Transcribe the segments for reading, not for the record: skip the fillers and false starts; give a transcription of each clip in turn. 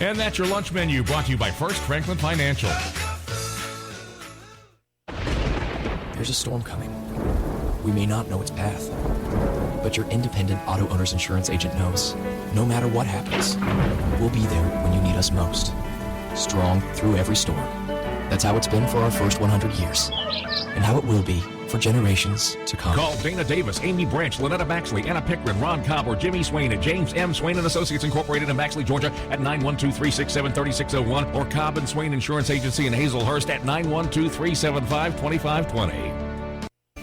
And that's your lunch menu, brought to you by First Franklin Financial. There's a storm coming. We may not know its path, but your independent auto owner's insurance agent knows. No matter what happens, we'll be there when you need us most. Strong through every storm. That's how it's been for our first 100 years, and how it will be for generations to come. Call Dana Davis, Amy Branch, Lynetta Baxley, Anna Pickren, Ron Cobb, or Jimmy Swain at James M. Swain & Associates Incorporated in Baxley, Georgia at 912-367-3601 or Cobb & Swain Insurance Agency in Hazelhurst at 912-375-2520.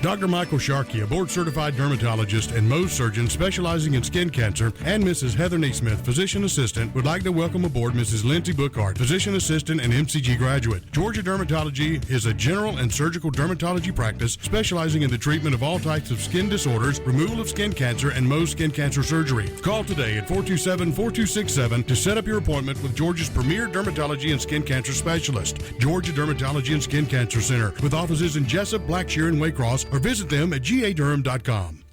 Dr. Michael Sharkey, a board-certified dermatologist and Mohs surgeon specializing in skin cancer, and Mrs. Heather Neesmith, physician assistant, would like to welcome aboard Mrs. Lindsay Bookhart, physician assistant and MCG graduate. Georgia Dermatology is a general and surgical dermatology practice specializing in the treatment of all types of skin disorders, removal of skin cancer, and Mohs skin cancer surgery. Call today at 427-4267 to set up your appointment with Georgia's premier dermatology and skin cancer specialist, Georgia Dermatology and Skin Cancer Center, with offices in Jesup, Blackshear, and Waycross, or visit them at gadurham.com.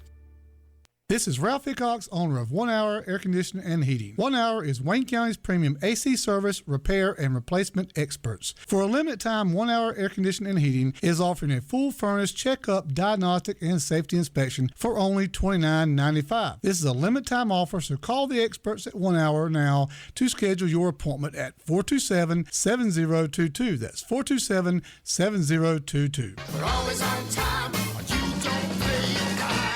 This is Ralph Hickox, owner of 1 Hour Air Conditioning and Heating. 1 Hour is Wayne County's premium AC service, repair, and replacement experts. For a limited time, 1 Hour Air Conditioning and Heating is offering a full furnace checkup, diagnostic, and safety inspection for only $29.95. This is a limited time offer, so call the experts at 1 Hour now to schedule your appointment at 427-7022. That's 427-7022. We're always on time, but you don't play time.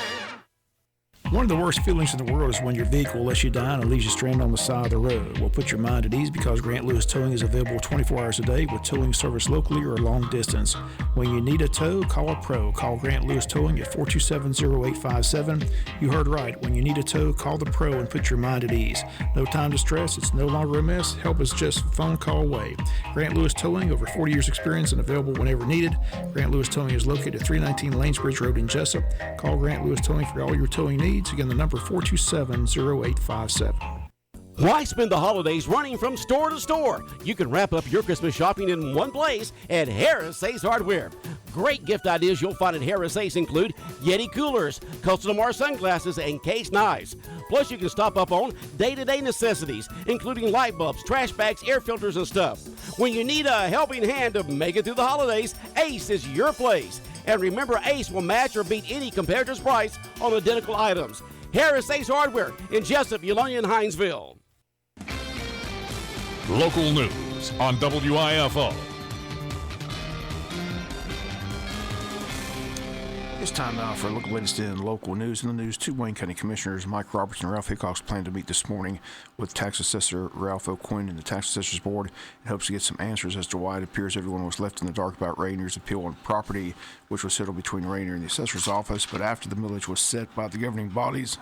One of the worst feelings in the world is when your vehicle lets you down and leaves you stranded on the side of the road. Well, put your mind at ease because Grant Lewis Towing is available 24 hours a day with towing service locally or long distance. When you need a tow, call a pro. Call Grant Lewis Towing at 427-0857. You heard right. When you need a tow, call the pro and put your mind at ease. No time to stress. It's no longer a mess. Help is just a phone call away. Grant Lewis Towing, over 40 years experience and available whenever needed. Grant Lewis Towing is located at 319 Lanesbridge Road in Jesup. Call Grant Lewis Towing for all your towing needs. Again, the number 427-0857. Why spend the holidays running from store to store? You can wrap up your Christmas shopping in one place at Harris Ace Hardware. Great gift ideas you'll find at Harris Ace include Yeti coolers, Custom Lamar sunglasses, and case knives. Plus, you can stop up on day-to-day necessities, including light bulbs, trash bags, air filters, and stuff. When you need a helping hand to make it through the holidays, Ace is your place. And remember, Ace will match or beat any competitor's price on identical items. Harris Ace Hardware in Jesup, Eulonia, and Hinesville. Local news on WIFO. It's time now for a look at the latest in local news. In the news, two Wayne County Commissioners, Mike Roberts and Ralph Hickox, plan to meet this morning with Tax Assessor Ralph O'Quinn and the Tax Assessors Board in hopes to get some answers as to why it appears everyone was left in the dark about Rainier's appeal on property, which was settled between Rainier and the Assessor's Office. But after the millage was set by the governing bodies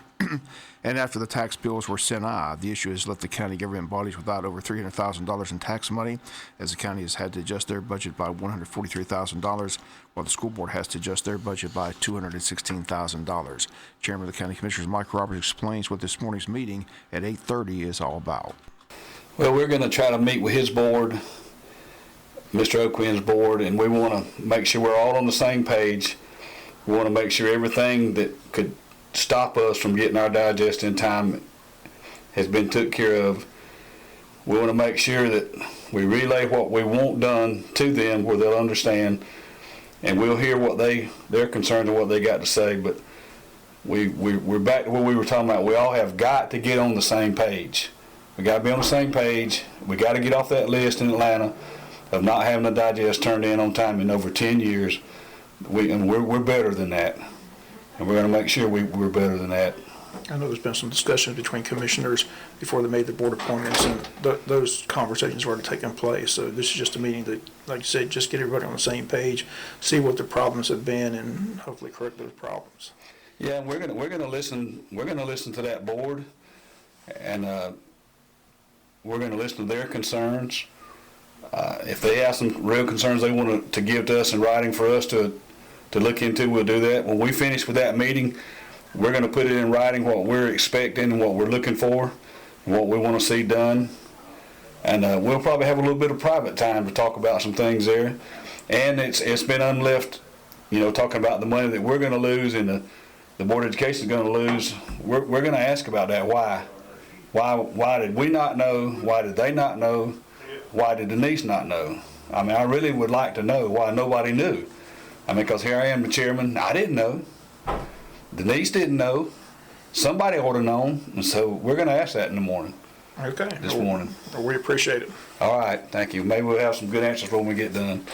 and after the tax bills were sent out, the issue has left the county government bodies without over $300,000 in tax money, as the county has had to adjust their budget by $143,000, while the school board has to adjust their budget by $216,000. Chairman of the County Commissioners, Mike Roberts, explains what this morning's meeting at 8:30 is all about. Well, we're going to try to meet with his board, Mr. O'Quinn's board, and we want to make sure we're all on the same page. We want to make sure everything that could stop us from getting our digest in time has been took care of. We want to make sure that we relay what we want done to them where they'll understand, and we'll hear what their concerns and what they got to say. But we're back to what we were talking about. We all have got to get on the same page. We got to be on the same page. We got to get off that list in Atlanta of not having a digest turned in on time in over 10 years. We're better than that. And we're going to make sure we're better than that. I know there's been some discussions between commissioners before they made the board appointments, and those conversations have already taken place. So this is just a meeting that, like you said, just get everybody on the same page, see what the problems have been, and hopefully correct those problems. Yeah, we're gonna listen. We're gonna listen to that board, and we're gonna listen to their concerns. If they have some real concerns they want to give to us in writing for us to look into, we'll do that. When we finish with that meeting, we're going to put it in writing what we're expecting and what we're looking for, and what we want to see done. And we'll probably have a little bit of private time to talk about some things there. And it's been unleft, talking about the money that we're going to lose and the Board of Education is going to lose. We're going to ask about that, why. Why did we not know? Why did they not know? Why did Denise not know? I mean, I really would like to know why nobody knew. I mean, because here I am, the chairman, I didn't know. Denise didn't know. Somebody ought to know, and so we're going to ask that in the morning. Okay. This morning. We appreciate it. All right, thank you. Maybe we'll have some good answers when we get done.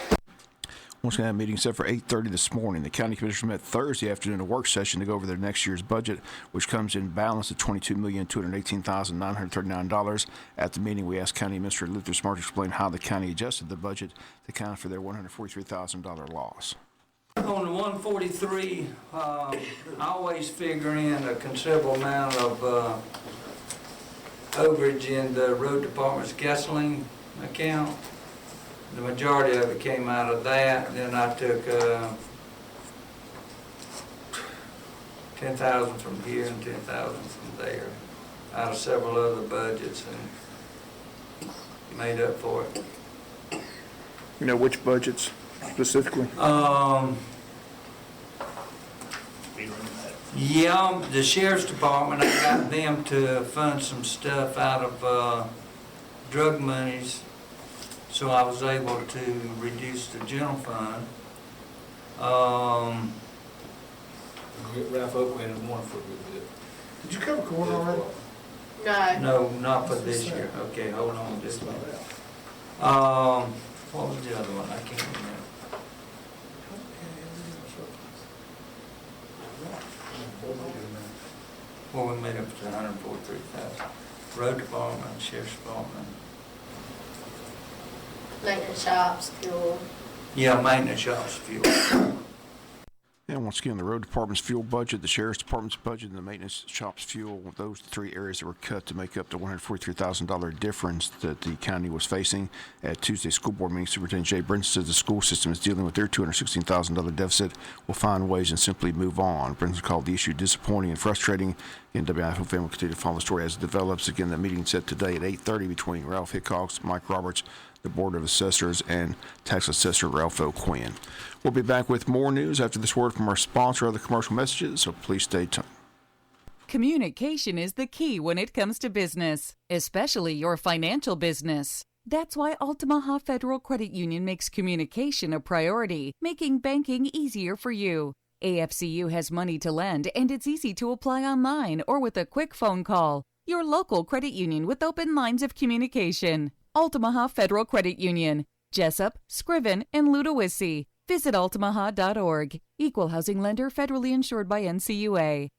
Once again, a meeting set for 8:30 this morning. The county commissioners met Thursday afternoon in a work session to go over their next year's budget, which comes in balance at $22,218,939. At the meeting, we asked County Administrator Luther Smart to explain how the county adjusted the budget to account for their $143,000 loss. On the 143, I always figure in a considerable amount of overage in the road department's gasoline account. The majority of it came out of that. Then I took 10,000 from here and 10,000 from there, out of several other budgets, and made up for it. You know which budgets specifically? Yeah, the sheriff's department, I got them to fund some stuff out of drug monies, so I was able to reduce the general fund. Ralph Oakland is one for a good bit. Did you cover court already? No, not for this year. Okay, hold on just a minute. What was the other one? I can't remember. Well, we made up to 143,000. Road department, sheriff's department. Maintenance shops, fuel. Yeah, maintenance shops, fuel. And once again, the road department's fuel budget, the sheriff's department's budget, and the maintenance shop's fuel, those three areas that were cut to make up the $143,000 difference that the county was facing. At Tuesday's school board meeting, Superintendent Jay Brinson says the school system is dealing with their $216,000 deficit, will find ways and simply move on. Brinson called the issue disappointing and frustrating. And WIFO family will continue to follow the story as it develops. Again, that meeting set today at 8:30 between Ralph Hickox, Mike Roberts, the Board of Assessors, and Tax Assessor Ralph O'Quinn. We'll be back with more news after this word from our sponsor, other commercial messages, so please stay tuned. Communication is the key when it comes to business, especially your financial business. That's why Altamaha Federal Credit Union makes communication a priority, making banking easier for you. AFCU has money to lend, and it's easy to apply online or with a quick phone call. Your local credit union with open lines of communication. Altamaha Federal Credit Union, Jesup, Scriven, and Ludowici. Visit altamaha.org. Equal housing lender, federally insured by NCUA.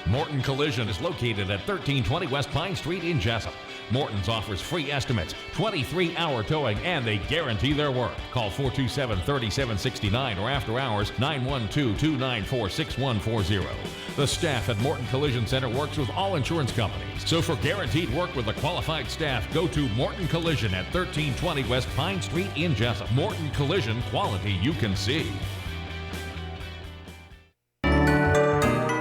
Morton Collision is located at 1320 West Pine Street in Jesup. Morton's offers free estimates, 23-hour towing, and they guarantee their work. Call 427-3769 or after hours 912-294-6140. The staff at Morton Collision Center works with all insurance companies. So for guaranteed work with a qualified staff, go to Morton Collision at 1320 West Pine Street in Jesup. Morton Collision, quality you can see.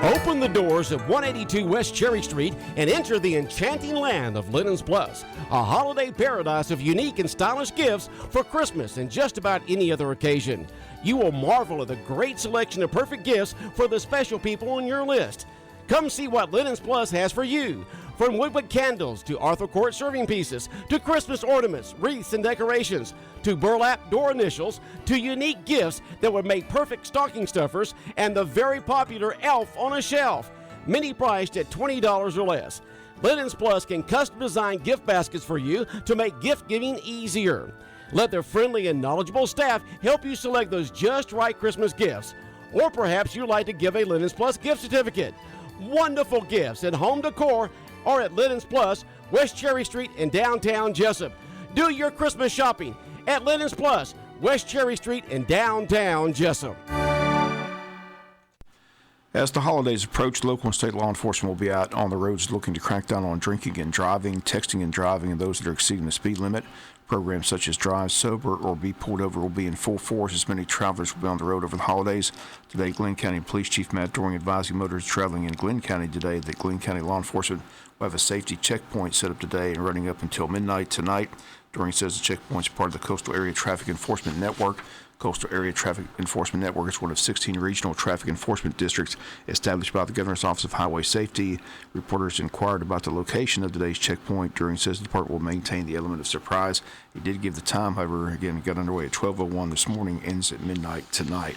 Open the doors of 182 West Cherry Street and enter the enchanting land of Linens Plus, a holiday paradise of unique and stylish gifts for Christmas and just about any other occasion. You will marvel at the great selection of perfect gifts for the special people on your list. Come see what Linens Plus has for you. From woodwood candles to Arthur Court serving pieces, to Christmas ornaments, wreaths, and decorations, to burlap door initials, to unique gifts that would make perfect stocking stuffers, and the very popular elf on a shelf, many priced at $20 or less. Linens Plus can custom design gift baskets for you to make gift giving easier. Let their friendly and knowledgeable staff help you select those just right Christmas gifts. Or perhaps you'd like to give a Linens Plus gift certificate. Wonderful gifts and home decor are at Linens Plus, West Cherry Street in downtown Jesup. Do your Christmas shopping at Linens Plus, West Cherry Street in downtown Jesup. As the holidays approach, local and state law enforcement will be out on the roads looking to crack down on drinking and driving, texting and driving, and those that are exceeding the speed limit. Programs such as Drive Sober or Be Pulled Over will be in full force as many travelers will be on the road over the holidays. Today, Glenn County Police Chief Matt Doring advising motorists traveling in Glenn County today that Glenn County law enforcement will have a safety checkpoint set up today and running up until midnight tonight. Doring says the checkpoint is part of the coastal area traffic enforcement network. Coastal Area Traffic Enforcement Network is one of 16 regional traffic enforcement districts established by the Governor's Office of Highway Safety. Reporters inquired about the location of today's checkpoint. During says the department will maintain the element of surprise. He did give the time, however, again, it got underway at 12:01 this morning, ends at midnight tonight.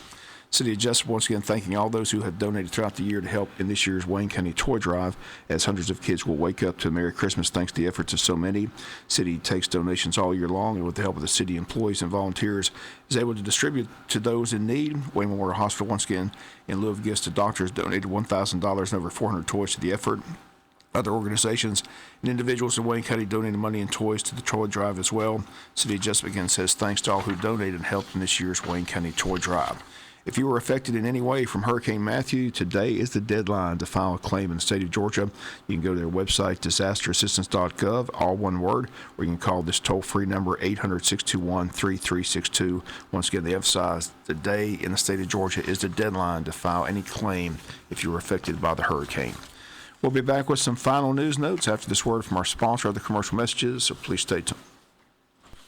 City of Jesup once again thanking all those who have donated throughout the year to help in this year's Wayne County Toy Drive, as hundreds of kids will wake up to Merry Christmas thanks to the efforts of so many. City takes donations all year long, and with the help of the city employees and volunteers, is able to distribute to those in need. Wayne Memorial Hospital once again, in lieu of gifts to doctors, donated $1,000 and over 400 toys to the effort. Other organizations and individuals in Wayne County donated money and toys to the Toy Drive as well. City of Jesup again says thanks to all who donated and helped in this year's Wayne County Toy Drive. If you were affected in any way from Hurricane Matthew, today is the deadline to file a claim in the state of Georgia. You can go to their website, disasterassistance.gov, all one word, or you can call this toll-free number, 800-621-3362. Once again, they emphasize today in the state of Georgia is the deadline to file any claim if you were affected by the hurricane. We'll be back with some final news notes after this word from our sponsor of the commercial messages, so please stay tuned.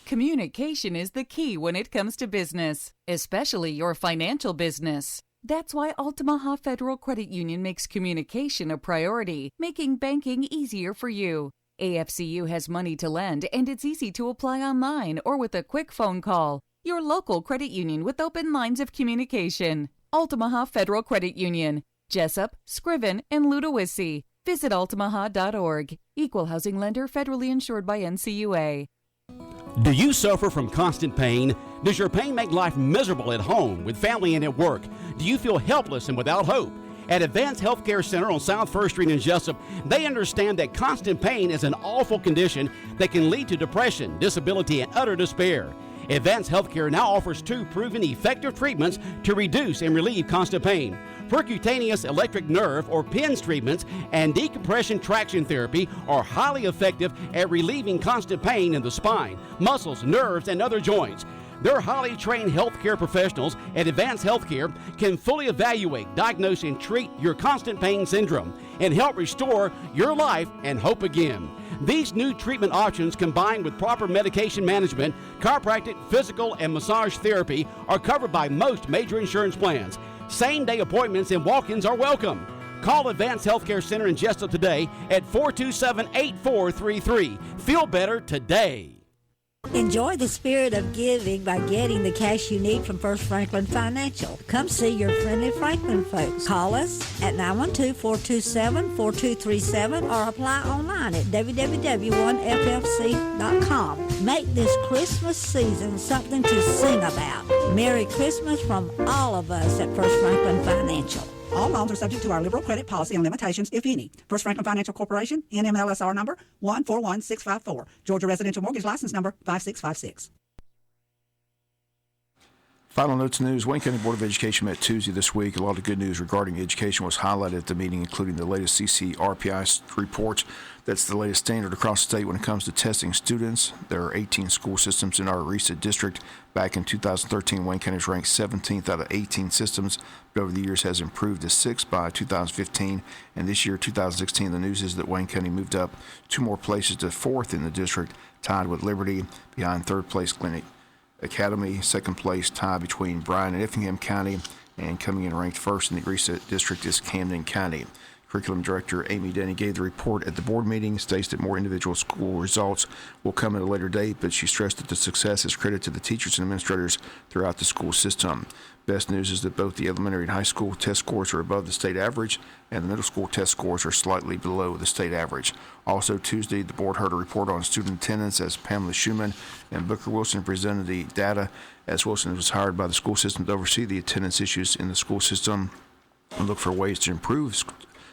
Communication is the key when it comes to business, especially your financial business. That's why Altamaha Federal Credit Union makes communication a priority, making banking easier for you. AFCU has money to lend, and it's easy to apply online or with a quick phone call. Your local credit union with open lines of communication. Altamaha Federal Credit Union, Jesup, Scriven, and Ludowici. Visit altamaha.org. Equal housing lender, federally insured by NCUA. Do you suffer from constant pain? Does your pain make life miserable at home, with family, and at work? Do you feel helpless and without hope? At Advanced Healthcare Center on South 1st Street in Jesup, they understand that constant pain is an awful condition that can lead to depression, disability, and utter despair. Advanced Healthcare now offers 2 proven effective treatments to reduce and relieve constant pain. Percutaneous electric nerve or PINS treatments and decompression traction therapy are highly effective at relieving constant pain in the spine, muscles, nerves, and other joints. Their highly trained healthcare professionals at Advanced Healthcare can fully evaluate, diagnose, and treat your constant pain syndrome and help restore your life and hope again. These new treatment options, combined with proper medication management, chiropractic, physical, and massage therapy, are covered by most major insurance plans. Same-day appointments and walk-ins are welcome. Call Advanced Healthcare Center in Jesup today at 427-8433. Feel better today. Enjoy the spirit of giving by getting the cash you need from First Franklin Financial. Come see your friendly Franklin folks. Call us at 912-427-4237 or apply online at www.1ffc.com. Make this Christmas season something to sing about. Merry Christmas from all of us at First Franklin Financial. All loans are subject to our liberal credit policy and limitations, if any. First Franklin Financial Corporation, NMLSR number 141654. Georgia Residential Mortgage License number 5656. Final notes news. Wayne County Board of Education met Tuesday this week. A lot of good news regarding education was highlighted at the meeting, including the latest CCRPI reports. That's the latest standard across the state when it comes to testing students. There are 18 school systems in our RESA district. Back in 2013, Wayne County was ranked 17th out of 18 systems, but over the years has improved to 6th by 2015. And this year, 2016, the news is that Wayne County moved up 2 more places to 4th in the district, tied with Liberty, behind 3rd place Clinic Academy. 2nd place tie between Bryan and Effingham County, and coming in ranked 1st in the RESA district is Camden County. Curriculum Director Amy Denny gave the report at the board meeting, states that more individual school results will come at a later date, but she stressed that the success is credited to the teachers and administrators throughout the school system. Best news is that both the elementary and high school test scores are above the state average, and the middle school test scores are slightly below the state average. Also Tuesday, the board heard a report on student attendance as Pamela Schumann and Booker Wilson presented the data, as Wilson was hired by the school system to oversee the attendance issues in the school system and look for ways to improve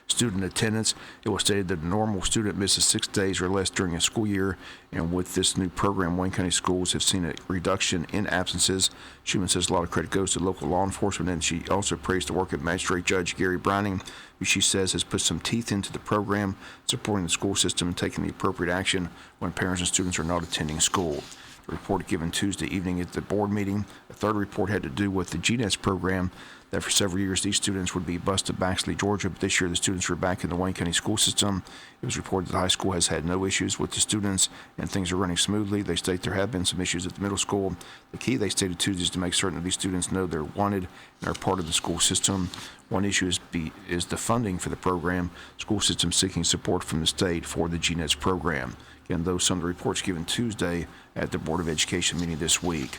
student attendance. It was stated that a normal student misses 6 days or less during a school year, and with this new program, Wayne County schools have seen a reduction in absences. Schumann says a lot of credit goes to local law enforcement, and she also praised the work of Magistrate Judge Gary Brining, who she says has put some teeth into the program, supporting the school system and taking the appropriate action when parents and students are not attending school. The report given Tuesday evening at the board meeting. A third report had to do with the GNES program. that for several years these students would be bused to Baxley, Georgia, but this year the students are back in the Wayne County school system. It was reported that the high school has had no issues with the students and things are running smoothly. They state there have been some issues at the middle school. The key, they stated Tuesday, is to make certain that these students know they're wanted and are part of the school system. One issue is the funding for the program. School system seeking support from the state for the GNETS program. Again, those some of the reports given Tuesday at the Board of Education meeting this week.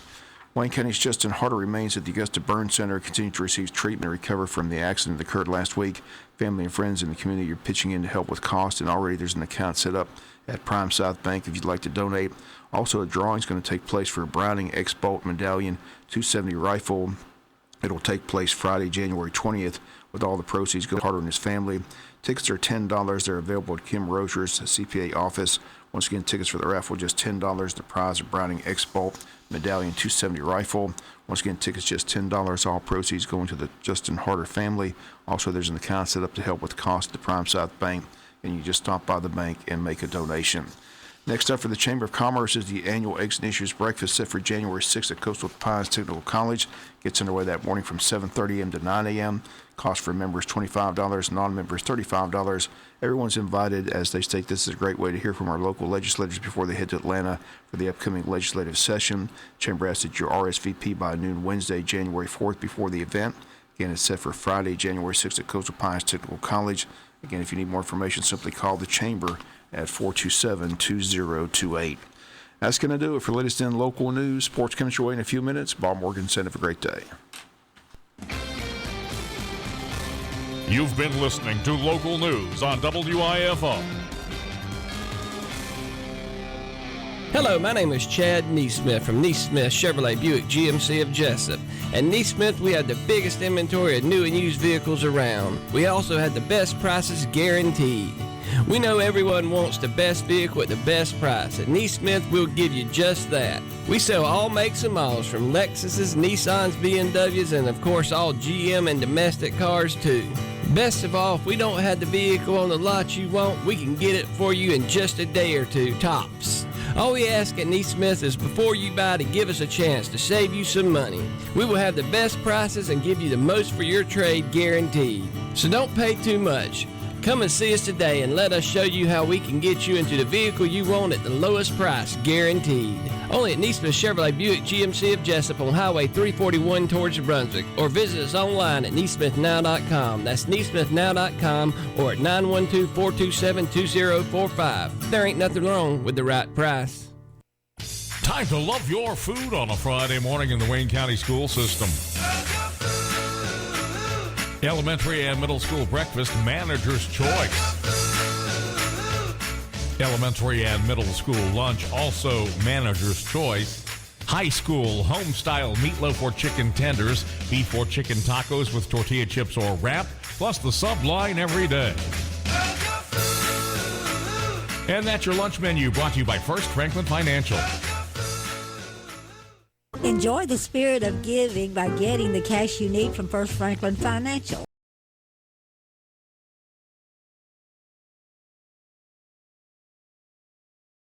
Wayne County's Justin Harder remains at the Augusta Burn Center, continuing to receive treatment and recover from the accident that occurred last week. Family and friends in the community are pitching in to help with cost, and already there's an account set up at Prime South Bank if you'd like to donate. Also, a drawing is going to take place for a Browning X-Bolt Medallion 270 rifle. It'll take place Friday, January 20th, with all the proceeds going to Harder and his family. Tickets are $10. They're available at Kim Rosier's CPA office. Once again, tickets for the raffle just $10. The prize of Browning X-Bolt Medallion 270 rifle. Once again, tickets just $10. All proceeds going to the Justin Harder family. Also, there's an account set up to help with cost at the Prime South Bank, and you just stop by the bank and make a donation. Next up for the Chamber of Commerce is the annual Eggs and Issues Breakfast set for January 6th at Coastal Pines Technical College. Gets underway that morning from 7:30 a.m. to 9 a.m. Cost for members $25, non-members $35. Everyone's invited, as they state this is a great way to hear from our local legislators before they head to Atlanta for the upcoming legislative session. Chamber asks that you RSVP by noon Wednesday, January 4th before the event. Again, it's set for Friday, January 6th at Coastal Pines Technical College. Again, if you need more information, simply call the Chamber at 427-2028. That's going to do it for latest in local news. Sports coming your way in a few minutes. Bob Morganson, have a great day. You've been listening to local news on WIFO. Hello, my name is Chad Neesmith from Neesmith Chevrolet Buick GMC of Jesup. At Neesmith, we have the biggest inventory of new and used vehicles around. We also have the best prices guaranteed. We know everyone wants the best vehicle at the best price. At Neesmith, we'll give you just that. We sell all makes and models from Lexuses, Nissans, BMWs, and of course all GM and domestic cars too. Best of all, if we don't have the vehicle on the lot you want, we can get it for you in just a day or two, tops. All we ask at Neesmith is before you buy to give us a chance to save you some money. We will have the best prices and give you the most for your trade guaranteed. So don't pay too much. Come and see us today and let us show you how we can get you into the vehicle you want at the lowest price, guaranteed. Only at Neesmith Chevrolet Buick GMC of Jesup on Highway 341 towards Brunswick, or visit us online at neesmithnow.com. That's neesmithnow.com or at 912-427-2045. There ain't nothing wrong with the right price. Time to love your food on a Friday morning in the Wayne County school system. Elementary and middle school breakfast, manager's choice. Elementary and middle school lunch, also manager's choice. High school home-style meatloaf or chicken tenders, beef or chicken tacos with tortilla chips or wrap, plus the sub line every day. And that's your lunch menu, brought to you by First Franklin Financial. Enjoy the spirit of giving by getting the cash you need from First Franklin Financial.